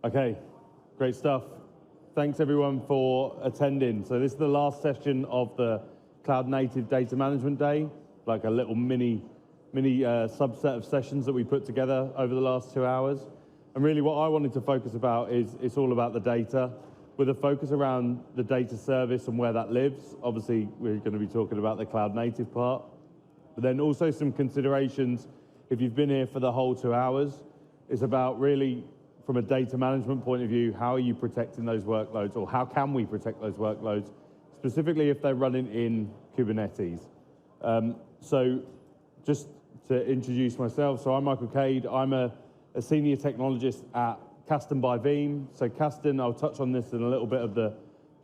Okay, great stuff. Thanks everyone for attending. So this is the last session of the Cloud Native Data Management Day, like a little mini subset of sessions that we put together over the last 2 hours. And really what I wanted to focus about is it's all about the data, with a focus around the data service and where that lives. Obviously, we're going to be talking about the cloud native part, but then also some considerations. If you've been here for the whole 2 hours, it's about really, from a data management point of view, how are you protecting those workloads, or how can we protect those workloads, specifically if they're running in Kubernetes. So just to introduce myself, so I'm Michael Cade. I'm a senior technologist at Kasten by Veeam. So Kasten, I'll touch on this in a little bit of the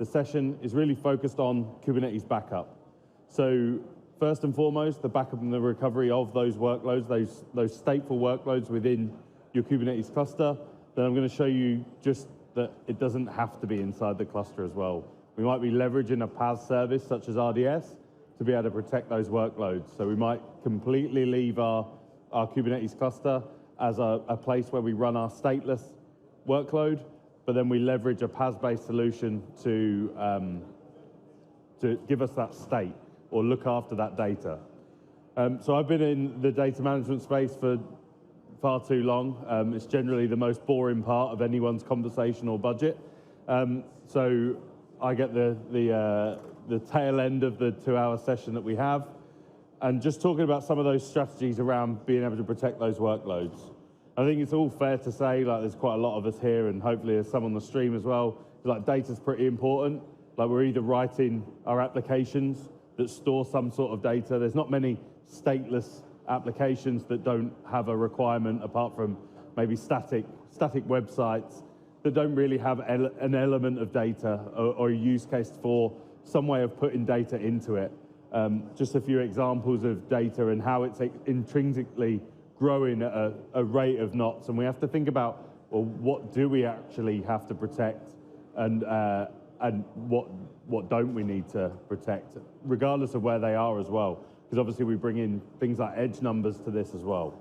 session, is really focused on Kubernetes backup. So first and foremost, the backup and the recovery of those workloads, those stateful workloads within your Kubernetes cluster. Then I'm going to show you just that it doesn't have to be inside the cluster as well. We might be leveraging a PaaS service such as RDS to be able to protect those workloads. So we might completely leave our Kubernetes cluster as a place where we run our stateless workload, but then we leverage a PaaS-based solution to give us that state or look after that data. So I've been in the data management space for far too long. It's generally the most boring part of anyone's conversation or budget. So I get the tail end of the 2 hour session that we have, and just talking about some of those strategies around being able to protect those workloads. I think it's all fair to say, like, there's quite a lot of us here, and hopefully there's some on the stream as well, like, data's pretty important. Like, we're either writing our applications that store some sort of data. There's not many stateless applications that don't have a requirement, apart from maybe static websites that don't really have an element of data or a use case for some way of putting data into it. Just a few examples of data and how it's intrinsically growing at a rate of knots, and we have to think about, well, what do we actually have to protect, and what don't we need to protect, regardless of where they are as well, because obviously we bring in things like edge numbers to this as well.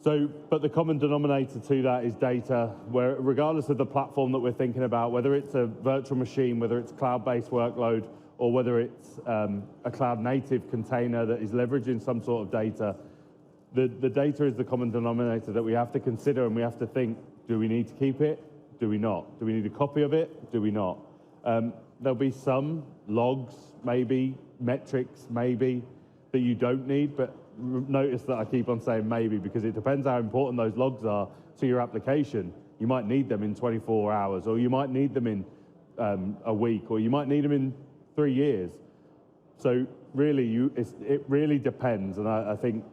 So, but the common denominator to that is data, where regardless of the platform that we're thinking about, whether it's a virtual machine, whether it's cloud-based workload, or whether it's a cloud-native container that is leveraging some sort of data, the data is the common denominator that we have to consider, and we have to think, do we need to keep it? Do we not? Do we need a copy of it? Do we not? There'll be some logs, maybe, metrics, maybe, that you don't need, but notice that I keep on saying maybe, because it depends how important those logs are to your application. You might need them in 24 hours, or you might need them in a week, or you might need them in 3 years. So really, it really depends, and I think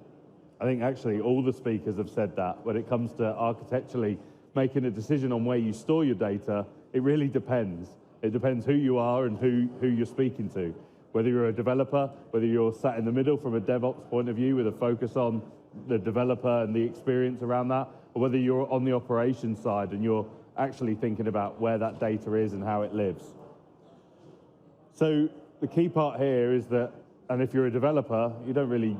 actually all the speakers have said that when it comes to architecturally making a decision on where you store your data. It really depends. It depends who you are and who you're speaking to. Whether you're a developer, whether you're sat in the middle from a DevOps point of view with a focus on the developer and the experience around that, or whether you're on the operations side and you're actually thinking about where that data is and how it lives. So the key part here is that, and if you're a developer, you don't really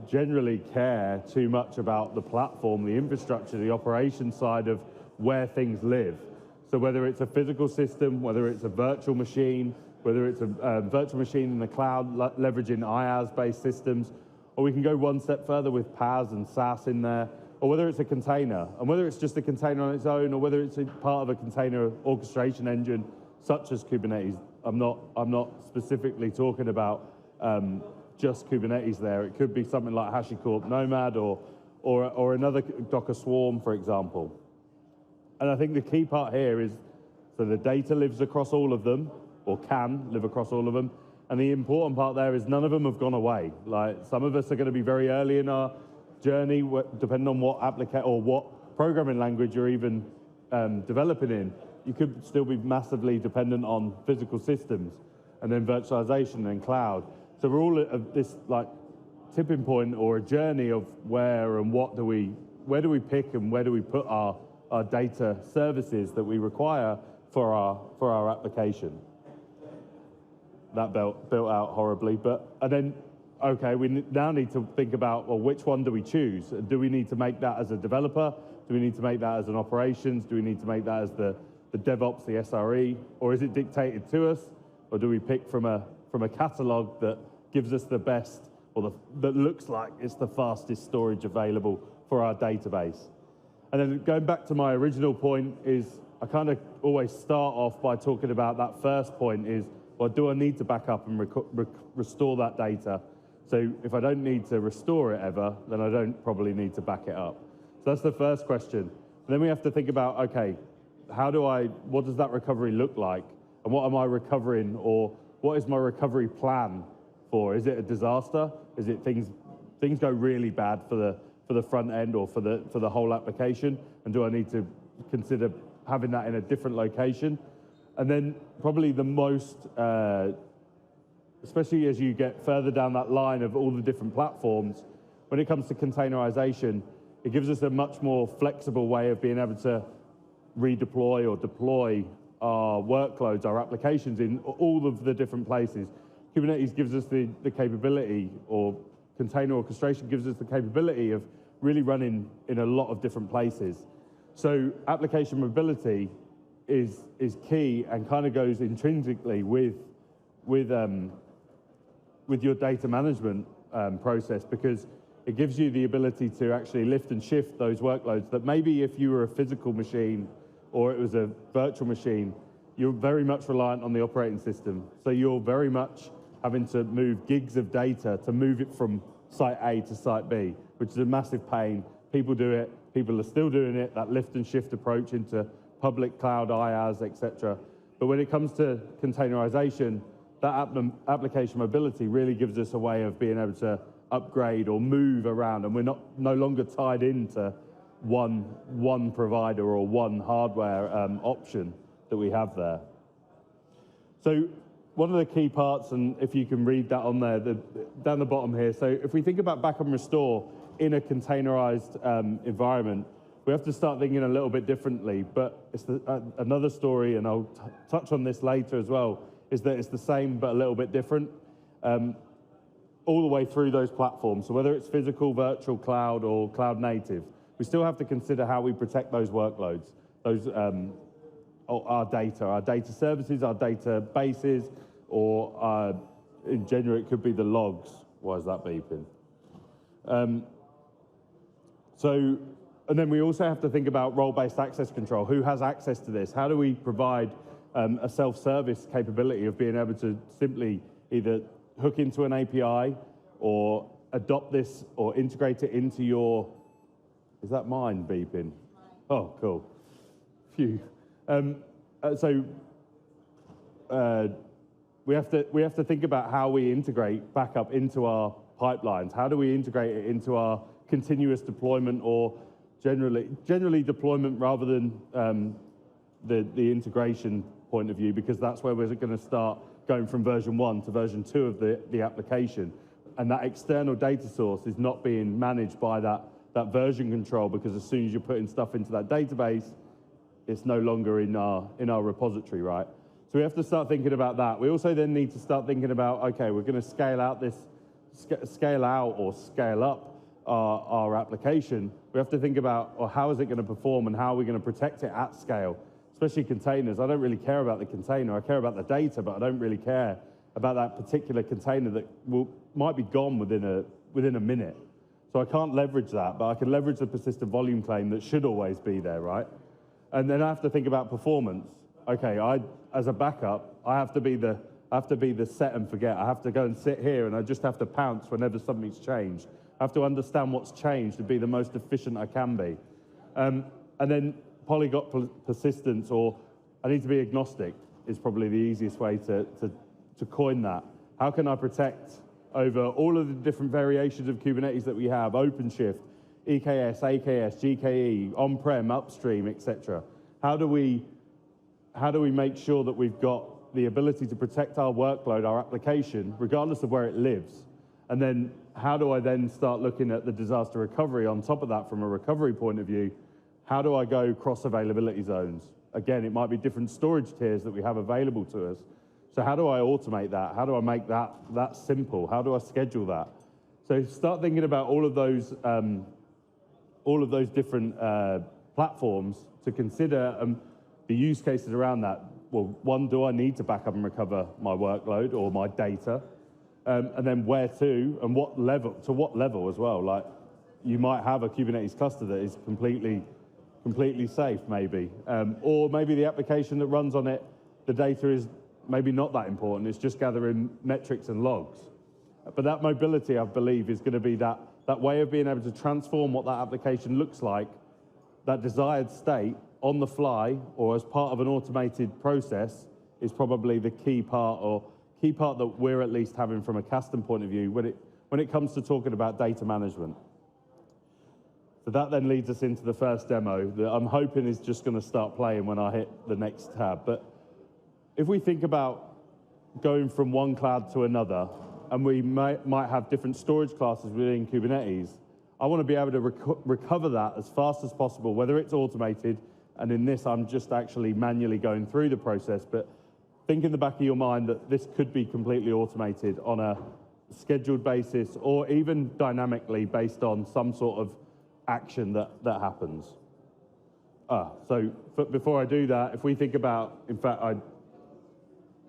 generally care too much about the platform, the infrastructure, the operations side of where things live. So whether it's a physical system, whether it's a virtual machine, whether it's a virtual machine in the cloud, leveraging IaaS-based systems, or we can go one step further with PaaS and SaaS in there, or whether it's a container, and whether it's just a container on its own, or whether it's a part of a container orchestration engine, such as Kubernetes. I'm not specifically talking about just Kubernetes there. It could be something like HashiCorp Nomad or another Docker Swarm, for example. And I think the key part here is, so the data lives across all of them, or can live across all of them. And the important part there is none of them have gone away. Like, some of us are going to be very early in our journey, depending on what or what programming language you're even developing in. You could still be massively dependent on physical systems, and then virtualization and cloud. So we're all at this like tipping point or a journey of where and where do we pick and where do we put our data services that we require for our application. That built out horribly, and then okay, we now need to think about, well, which one do we choose? Do we need to make that as a developer? Do we need to make that as an operations? Do we need to make that as the DevOps, the SRE? Or is it dictated to us? Or do we pick from a catalog that gives us the best, or that looks like it's the fastest storage available for our database? And then going back to my original point is, I kind of always start off by talking about that first point is, well, do I need to back up and restore that data? So if I don't need to restore it ever, then I don't probably need to back it up. So that's the first question. And then we have to think about, okay, what does that recovery look like? And what am I recovering, or what is my recovery plan for? Is it a disaster? Is it things go really bad for the front end or for the whole application? And do I need to consider having that in a different location? And then probably the most, especially as you get further down that line of all the different platforms, when it comes to containerization, it gives us a much more flexible way of being able to redeploy or deploy our workloads, our applications in all of the different places. Kubernetes gives us the capability, or container orchestration gives us the capability of really running in a lot of different places. So application mobility is key and kind of goes intrinsically with your data management process, because it gives you the ability to actually lift and shift those workloads that maybe if you were a physical machine or it was a virtual machine, you're very much reliant on the operating system. So you're very much having to move gigs of data to move it from site A to site B, which is a massive pain. People do it, people are still doing it, that lift and shift approach into public cloud, IaaS, etc. But when it comes to containerization, that application mobility really gives us a way of being able to upgrade or move around, and we're no longer tied into one provider or one hardware option that we have there. So one of the key parts, and if you can read that on there, down the bottom here, so if we think about back and restore in a containerized environment, we have to start thinking a little bit differently, but it's another story, and I'll touch on this later as well, is that it's the same but a little bit different all the way through those platforms. So whether it's physical, virtual, cloud, or cloud native, we still have to consider how we protect those workloads, those our data services, our databases, or in general, it could be the logs. Why is that beeping? And then we also have to think about role-based access control. Who has access to this? How do we provide a self-service capability of being able to simply either hook into an API or adopt this or integrate it into your, is that mine beeping? Oh, cool. Phew. We have to think about how we integrate backup into our pipelines. How do we integrate it into our continuous deployment, or generally deployment rather than the integration point of view, because that's where we're going to start going from version 1 to version 2 of the application. And that external data source is not being managed by that version control, because as soon as you're putting stuff into that database, it's no longer in our repository, right? So we have to start thinking about that. We also then need to start thinking about, okay, we're going to scale out or scale up our application. We have to think about, well, how is it going to perform and how are we going to protect it at scale, especially containers. I don't really care about the container. I care about the data, but I don't really care about that particular container that might be gone within a minute. So I can't leverage that, but I can leverage the persistent volume claim that should always be there, right? And then I have to think about performance. Okay, as a backup, I have to be the set and forget. I have to go and sit here and I just have to pounce whenever something's changed. I have to understand what's changed to be the most efficient I can be. And then polyglot persistence, or I need to be agnostic, is probably the easiest way to coin that. How can I protect over all of the different variations of Kubernetes that we have, OpenShift, EKS, AKS, GKE, on-prem, upstream, etc.? How do we make sure that we've got the ability to protect our workload, our application, regardless of where it lives? And then how do I then start looking at the disaster recovery on top of that from a recovery point of view? How do I go cross availability zones? Again, it might be different storage tiers that we have available to us. So how do I automate that? How do I make that simple? How do I schedule that? So start thinking about all of those different platforms to consider the use cases around that. Well, one, do I need to back up and recover my workload or my data? And then where to, and what level as well? Like, you might have a Kubernetes cluster that is completely safe, maybe. Or maybe the application that runs on it, the data is maybe not that important. It's just gathering metrics and logs. But that mobility, I believe, is going to be that way of being able to transform what that application looks like, that desired state, on the fly or as part of an automated process, is probably the key part that we're at least having from a custom point of view when it comes to talking about data management. So that then leads us into the first demo that I'm hoping is just going to start playing when I hit the next tab. But if we think about going from one cloud to another, and we might have different storage classes within Kubernetes, I want to be able to recover that as fast as possible, whether it's automated, and in this I'm just actually manually going through the process, but think in the back of your mind that this could be completely automated on a scheduled basis, or even dynamically based on some sort of action that happens. But before I do that, if we think about,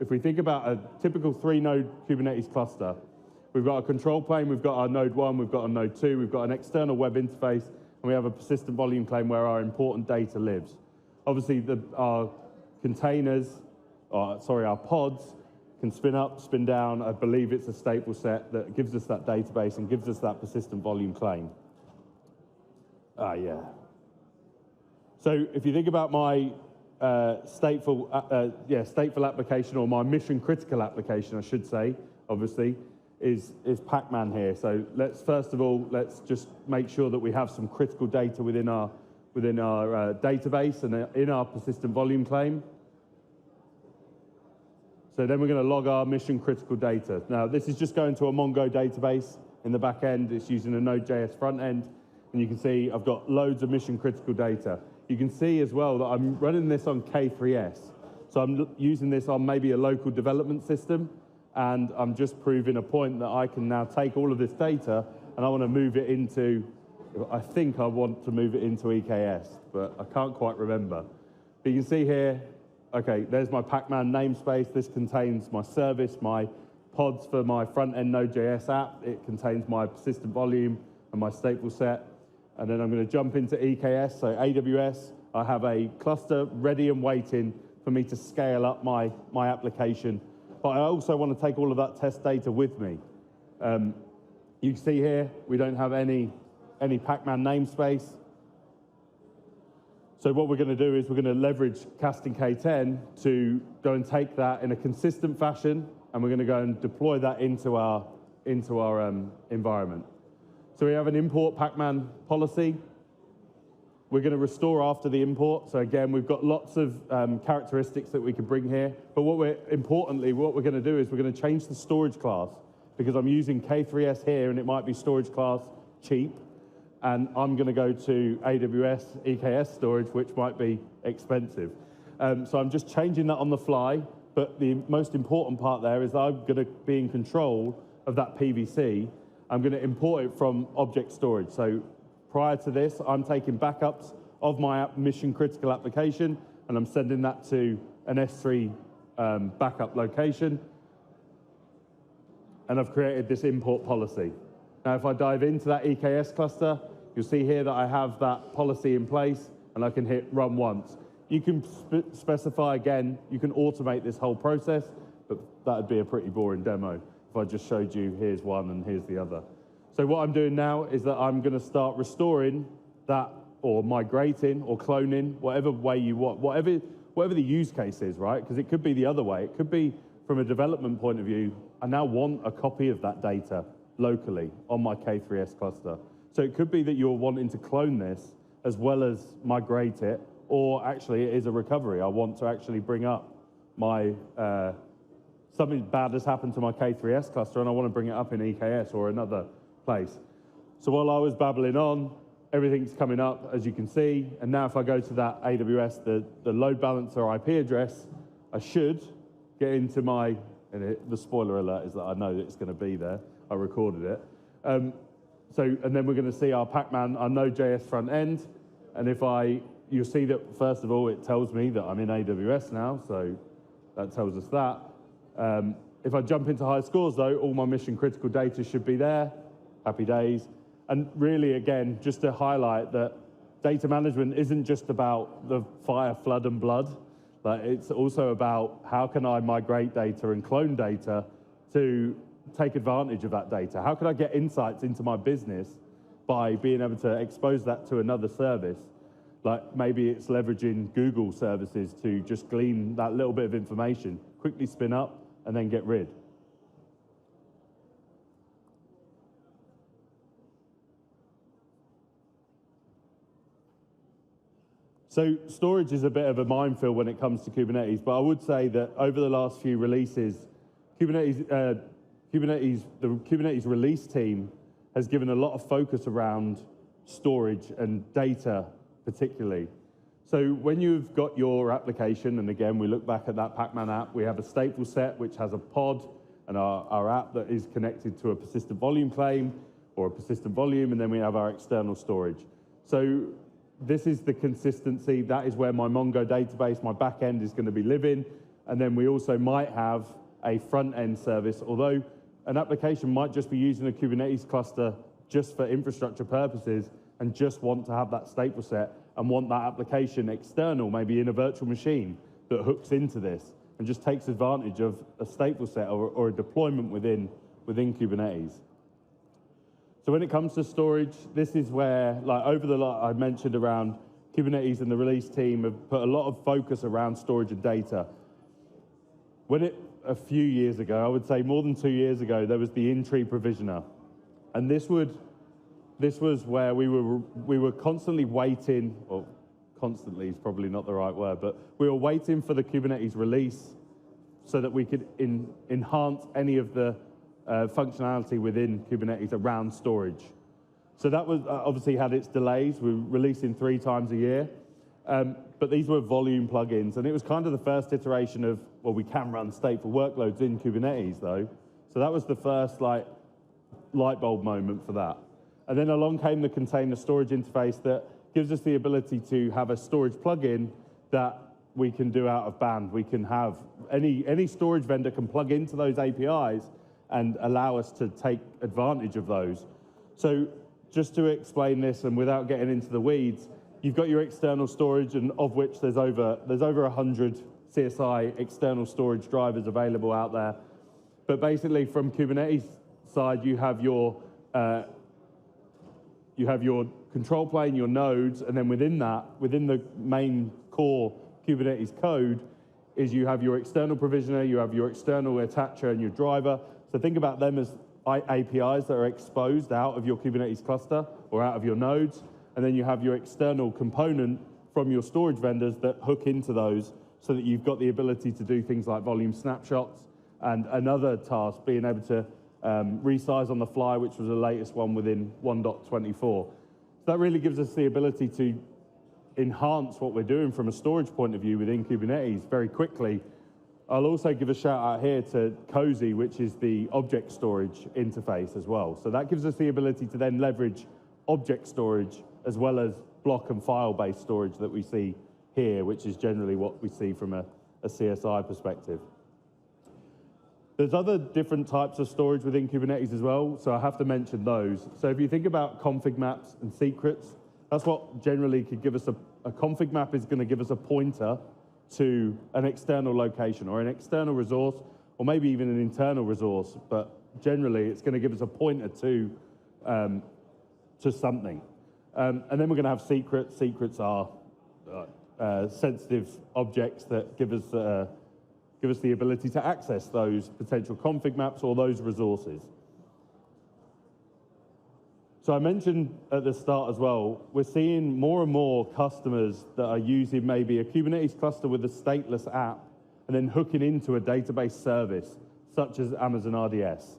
if we think about a typical 3-node Kubernetes cluster, we've got a control plane, we've got our node 1, we've got a node 2, we've got an external web interface, and we have a persistent volume claim where our important data lives. Obviously, our containers, our pods, can spin up, spin down. I believe it's a stateful set that gives us that database and gives us that persistent volume claim. Yeah. So if you think about my stateful application, or my mission critical application, I should say, obviously, is Pac-Man here. So first of all, let's just make sure that we have some critical data within our database and in our persistent volume claim. So then we're going to log our mission critical data. Now, this is just going to a Mongo database in the back end. It's using a Node.js front end. And you can see I've got loads of mission critical data. You can see as well that I'm running this on K3S. So I'm using this on maybe a local development system, and I'm just proving a point that I can now take all of this data and I want to move it into, I think I want to move it into EKS, but I can't quite remember. But you can see here, okay, there's my Pac-Man namespace. This contains my service, my pods for my front-end Node.js app. It contains my persistent volume and my stateful set. And then I'm going to jump into EKS, so AWS. I have a cluster ready and waiting for me to scale up my application. But I also want to take all of that test data with me. You can see here, we don't have any Pac-Man namespace. So what we're going to do is we're going to leverage casting K10 to go and take that in a consistent fashion, and we're going to go and deploy that into our environment. So we have an import Pac-Man policy. We're going to restore after the import. So again, we've got lots of characteristics that we can bring here. But what we're going to do is we're going to change the storage class, because I'm using K3S here, and it might be storage class cheap. And I'm going to go to AWS EKS storage, which might be expensive. So I'm just changing that on the fly. But the most important part there is I'm going to be in control of that PVC. I'm going to import it from object storage. So prior to this, I'm taking backups of my mission critical application, and I'm sending that to an S3 backup location. And I've created this import policy. Now, if I dive into that EKS cluster, you'll see here that I have that policy in place, and I can hit run once. You can specify again, you can automate this whole process, but that would be a pretty boring demo if I just showed you here's one and here's the other. So what I'm doing now is that I'm going to start restoring that, or migrating, or cloning, whatever way you want, whatever the use case is, right? Because it could be the other way. It could be, from a development point of view, I now want a copy of that data locally on my K3S cluster. So it could be that you're wanting to clone this as well as migrate it, or actually it is a recovery. I want to actually bring up my, something bad has happened to my K3S cluster, and I want to bring it up in EKS or another place. So while I was babbling on, everything's coming up, as you can see. And now if I go to that AWS, the load balancer IP address, I should get into my, the spoiler alert is that I know that it's going to be there. I recorded it. And then we're going to see our Pacman, our Node.js front end. And you'll see that, first of all, it tells me that I'm in AWS now, so that tells us that. If I jump into high scores, though, all my mission-critical data should be there. Happy days. And really, again, just to highlight that data management isn't just about the fire, flood, and blood. Like, it's also about how can I migrate data and clone data to take advantage of that data? How can I get insights into my business by being able to expose that to another service? Like, maybe it's leveraging Google services to just glean that little bit of information, quickly spin up, and then get rid. So storage is a bit of a minefield when it comes to Kubernetes, but I would say that over the last few releases, the Kubernetes release team has given a lot of focus around storage and data particularly. So when you've got your application, and again, we look back at that Pacman app, we have a stateful set which has a pod, and our app that is connected to a persistent volume claim or a persistent volume, and then we have our external storage. So this is the consistency. That is where my Mongo database, my back end is going to be living. And then we also might have a front end service, although an application might just be using a Kubernetes cluster just for infrastructure purposes and just want to have that stateful set and want that application external, maybe in a virtual machine that hooks into this and just takes advantage of a stateful set or a deployment within Kubernetes. So when it comes to storage, this is where, like I mentioned around Kubernetes and the release team have put a lot of focus around storage and data. A few years ago, I would say more than 2 years ago, there was the in-tree provisioner. And this was where we were constantly waiting, or constantly is probably not the right word, but we were waiting for the Kubernetes release so that we could enhance any of the functionality within Kubernetes around storage. So that was obviously had its delays. We were releasing 3 times a year, but these were volume plugins, and it was kind of the first iteration of, well, we can run stateful workloads in Kubernetes though. So that was the first light bulb moment for that. And then along came the container storage interface that gives us the ability to have a storage plugin that we can do out of band. We can have any storage vendor can plug into those APIs and allow us to take advantage of those. So just to explain this, and without getting into the weeds, you've got your external storage, and of which there's over 100 CSI external storage drivers available out there. But basically, from Kubernetes side, you have your control plane, your nodes, and then within the main core Kubernetes code, is you have your external provisioner, you have your external attacher, and your driver. So think about them as APIs that are exposed out of your Kubernetes cluster or out of your nodes. And then you have your external component from your storage vendors that hook into those so that you've got the ability to do things like volume snapshots and another task, being able to resize on the fly, which was the latest one within 1.24. So that really gives us the ability to enhance what we're doing from a storage point of view within Kubernetes very quickly. I'll also give a shout out here to Cozy, which is the object storage interface as well. So that gives us the ability to then leverage object storage as well as block and file-based storage that we see here, which is generally what we see from a CSI perspective. There's other different types of storage within Kubernetes as well, so I have to mention those. So if you think about config maps and secrets, that's what generally could give us a config map is going to give us a pointer to an external location or an external resource, or maybe even an internal resource, but generally it's going to give us a pointer to something. And then we're going to have secrets. Secrets are sensitive objects that give us the ability to access those potential config maps or those resources. So I mentioned at the start as well, we're seeing more and more customers that are using maybe a Kubernetes cluster with a stateless app and then hooking into a database service, such as Amazon RDS.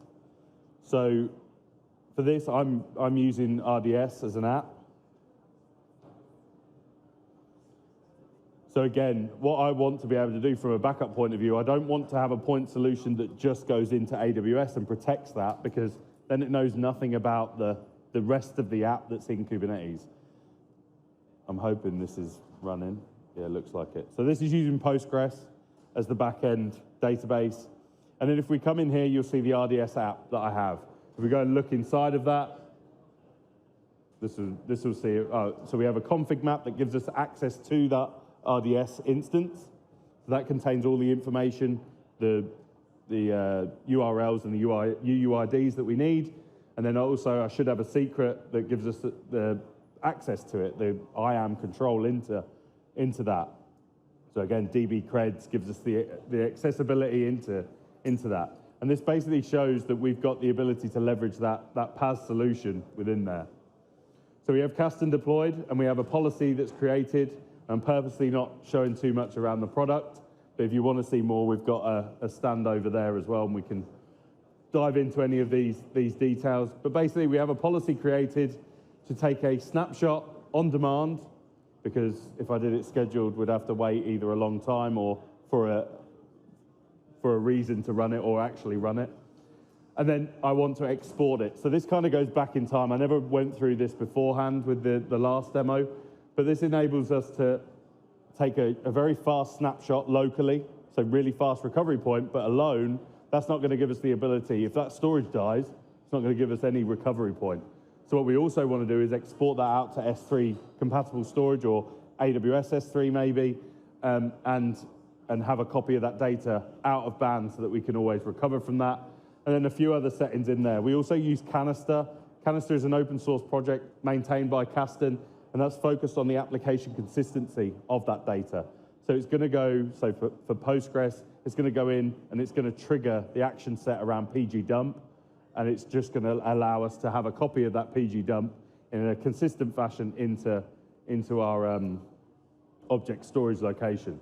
So for this, I'm using RDS as an app. So again, what I want to be able to do from a backup point of view, I don't want to have a point solution that just goes into AWS and protects that, because then it knows nothing about the rest of the app that's in Kubernetes. I'm hoping this is running. Yeah, it looks like it. So this is using Postgres as the back-end database. And then if we come in here, you'll see the RDS app that I have. If we go and look inside of that, this will see it. So we have a config map that gives us access to that RDS instance. So that contains all the information, the URLs and the UUIDs that we need. And then also I should have a secret that gives us the access to it, the IAM control into that. So again, DB creds gives us the accessibility into that. And this basically shows that we've got the ability to leverage that PaaS solution within there. So we have cast and deployed, and we have a policy that's created. I'm purposely not showing too much around the product, but if you want to see more, we've got a stand over there as well, and we can dive into any of these details. But basically, we have a policy created to take a snapshot on demand, because if I did it scheduled, we'd have to wait either a long time or for a reason to run it or actually run it. And then I want to export it. So this kind of goes back in time. I never went through this beforehand with the last demo, but this enables us to take a very fast snapshot locally, so really fast recovery point, but alone, that's not going to give us the ability. If that storage dies, it's not going to give us any recovery point. So what we also want to do is export that out to S3 compatible storage, or AWS S3 maybe, and have a copy of that data out of band so that we can always recover from that. And then a few other settings in there. We also use Canister. Canister is an open source project maintained by Kasten, and that's focused on the application consistency of that data. So it's going to go, so for Postgres, it's going to go in and it's going to trigger the action set around PG dump, and it's just going to allow us to have a copy of that PG dump in a consistent fashion into our object storage location.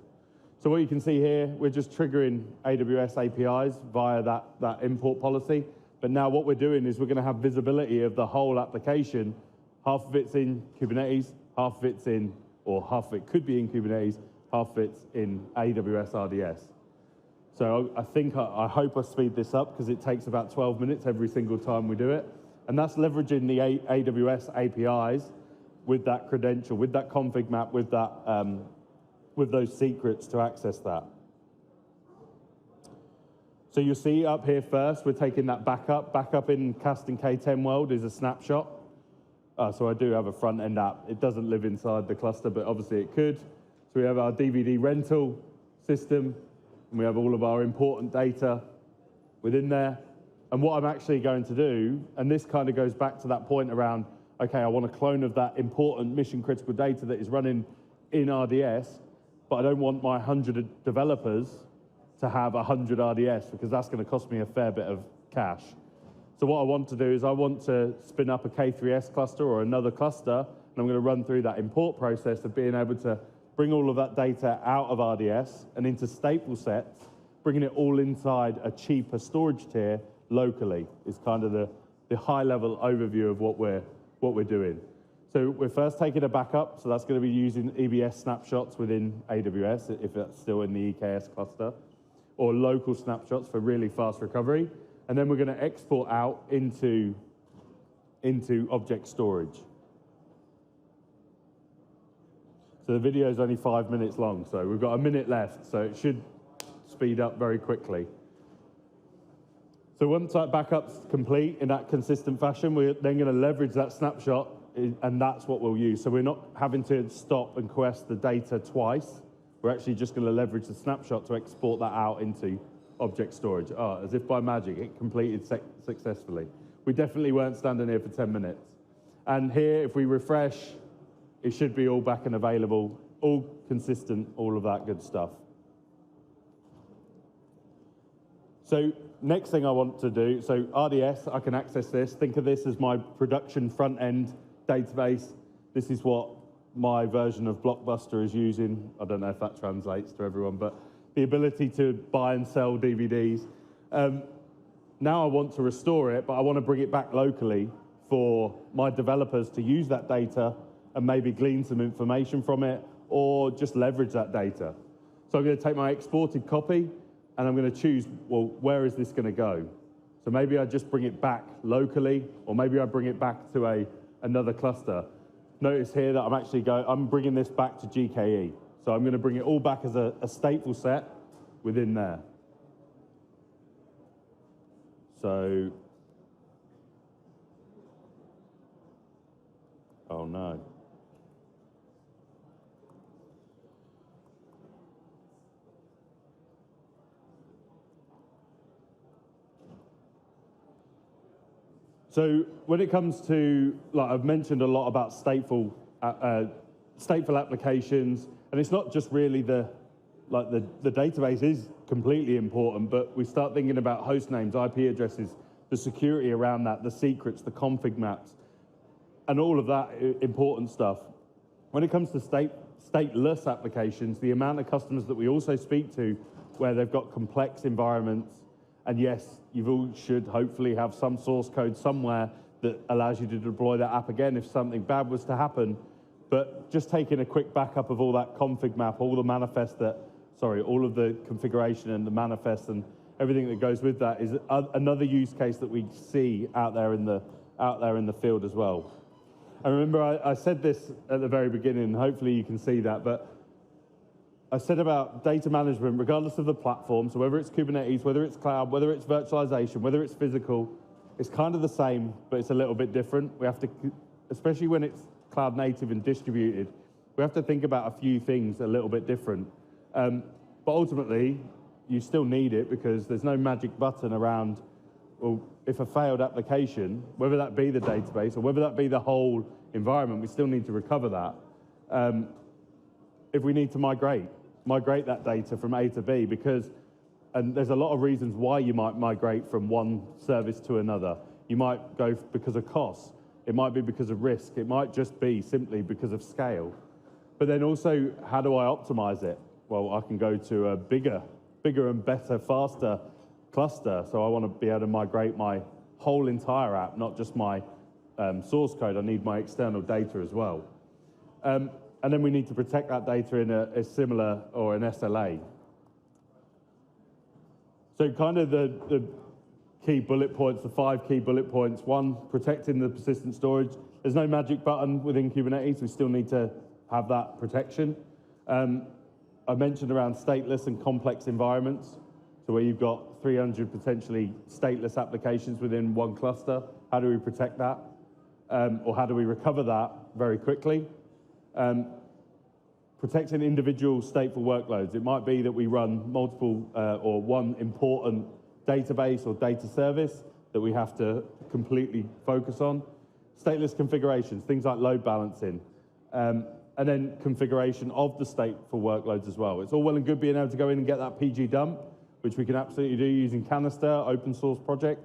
So what you can see here, we're just triggering AWS APIs via that import policy. But now what we're doing is we're going to have visibility of the whole application. Half of it's in Kubernetes, half of it's in, or half of it could be in Kubernetes, half of it's in AWS RDS. So I hope I speed this up, because it takes about 12 minutes every single time we do it. And that's leveraging the AWS APIs with that credential, with that config map, with that with those secrets to access that. So you'll see up here first, we're taking that backup. Backup in Cast and K10 world is a snapshot. So I do have a front-end app. It doesn't live inside the cluster, but obviously it could. So we have our DVD rental system, and we have all of our important data within there. And what I'm actually going to do, and this kind of goes back to that point around, okay, I want a clone of that important mission-critical data that is running in RDS, but I don't want my 100 developers to have 100 RDS, because that's going to cost me a fair bit of cash. So what I want to do is I want to spin up a K3S cluster or another cluster, and I'm going to run through that import process of being able to bring all of that data out of RDS and into stateful sets, bringing it all inside a cheaper storage tier locally is kind of the high-level overview of what we're doing. So we're first taking a backup, so that's going to be using EBS snapshots within AWS, if that's still in the EKS cluster, or local snapshots for really fast recovery. And then we're going to export out into object storage. So the video is only 5 minutes long, so we've got a minute left, so it should speed up very quickly. So once that backup's complete in that consistent fashion, we're then going to leverage that snapshot, and that's what we'll use. So we're not having to stop and quest the data twice. We're actually just going to leverage the snapshot to export that out into object storage. Oh, as if by magic, it completed successfully. We definitely weren't standing here for 10 minutes. And here, if we refresh, it should be all back and available, all consistent, all of that good stuff. So next thing I want to do, so RDS, I can access this. Think of this as my production front-end database. This is what my version of Blockbuster is using. I don't know if that translates to everyone, but the ability to buy and sell DVDs. Now I want to restore it, but I want to bring it back locally for my developers to use that data and maybe glean some information from it, or just leverage that data. So I'm going to take my exported copy, and I'm going to choose, well, where is this going to go? So maybe I just bring it back locally, or maybe I bring it back to another cluster. Notice here that I'm bringing this back to GKE. So I'm going to bring it all back as a stateful set within there. So, oh no. So when it comes to, like I've mentioned a lot about stateful applications, and it's not just really the database is completely important, but we start thinking about host names, IP addresses, the security around that, the secrets, the config maps, and all of that important stuff. When it comes to stateless applications, the amount of customers that we also speak to where they've got complex environments, and yes, you all should hopefully have some source code somewhere that allows you to deploy that app again if something bad was to happen. But just taking a quick backup of all that config map, all of the configuration and the manifest and everything that goes with that is another use case that we see out there in the field as well. And remember, I said this at the very beginning, and hopefully you can see that, but I said about data management, regardless of the platform, so whether it's Kubernetes, whether it's cloud, whether it's virtualization, whether it's physical, it's kind of the same, but it's a little bit different. We have to, especially when it's cloud native and distributed, we have to think about a few things a little bit different. But ultimately, you still need it because there's no magic button around, well, if a failed application, whether that be the database or whether that be the whole environment, we still need to recover that. If we need to migrate that data from A to B and there's a lot of reasons why you might migrate from one service to another. You might go because of cost. It might be because of risk. It might just be simply because of scale. But then also, how do I optimize it? Well, I can go to a bigger and better, faster cluster. So I want to be able to migrate my whole entire app, not just my source code. I need my external data as well. And then we need to protect that data in a similar or an SLA. So kind of the key bullet points, the 5 key bullet points. 1, protecting the persistent storage. There's no magic button within Kubernetes. We still need to have that protection. I mentioned around stateless and complex environments, so where you've got 300 potentially stateless applications within one cluster. How do we protect that? Or how do we recover that very quickly? Protecting individual stateful workloads. It might be that we run multiple or one important database or data service that we have to completely focus on. Stateless configurations, things like load balancing. And then configuration of the stateful workloads as well. It's all well and good being able to go in and get that PG dump, which we can absolutely do using Canister, open source project,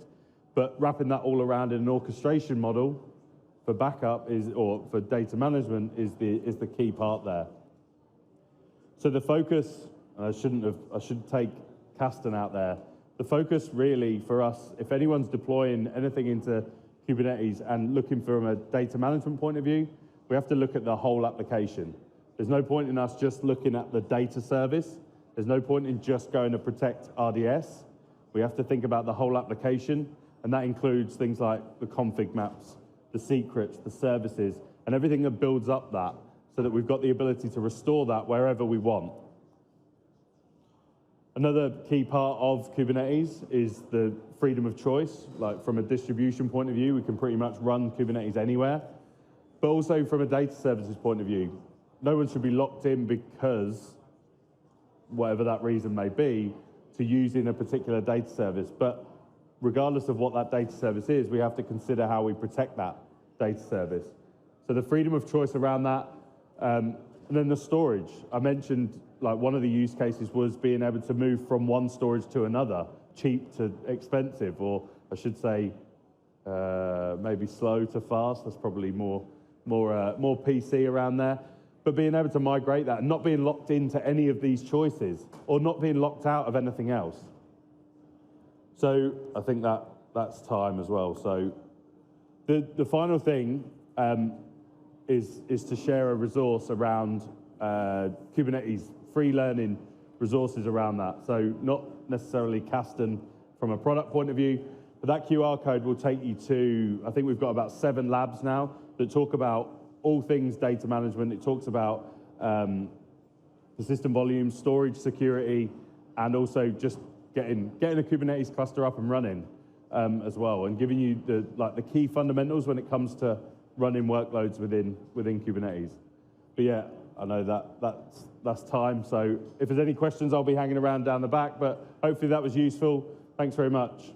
but wrapping that all around in an orchestration model for backup or for data management is the key part there. So the focus, I should take Kasten out there. The focus really for us, if anyone's deploying anything into Kubernetes and looking from a data management point of view, we have to look at the whole application. There's no point in us just looking at the data service. There's no point in just going to protect RDS. We have to think about the whole application, and that includes things like the config maps, the secrets, the services, and everything that builds up that so that we've got the ability to restore that wherever we want. Another key part of Kubernetes is the freedom of choice. Like from a distribution point of view, we can pretty much run Kubernetes anywhere. But also from a data services point of view, no one should be locked in because, whatever that reason may be, to using a particular data service. But regardless of what that data service is, we have to consider how we protect that data service. So the freedom of choice around that, and then the storage. I mentioned like one of the use cases was being able to move from one storage to another, cheap to expensive, or I should say maybe slow to fast. That's probably more PC around there. But being able to migrate that and not being locked into any of these choices or not being locked out of anything else. So I think that's time as well. So the final thing is to share a resource around Kubernetes free learning resources around that. So not necessarily Kasten from a product point of view, but that QR code will take you to, I think we've got about 7 labs now that talk about all things data management. It talks about the system volume, storage security, and also just getting a Kubernetes cluster up and running as well, and giving you the key fundamentals when it comes to running workloads within Kubernetes. But yeah, I know that's time. So if there's any questions, I'll be hanging around down the back. But hopefully that was useful. Thanks very much.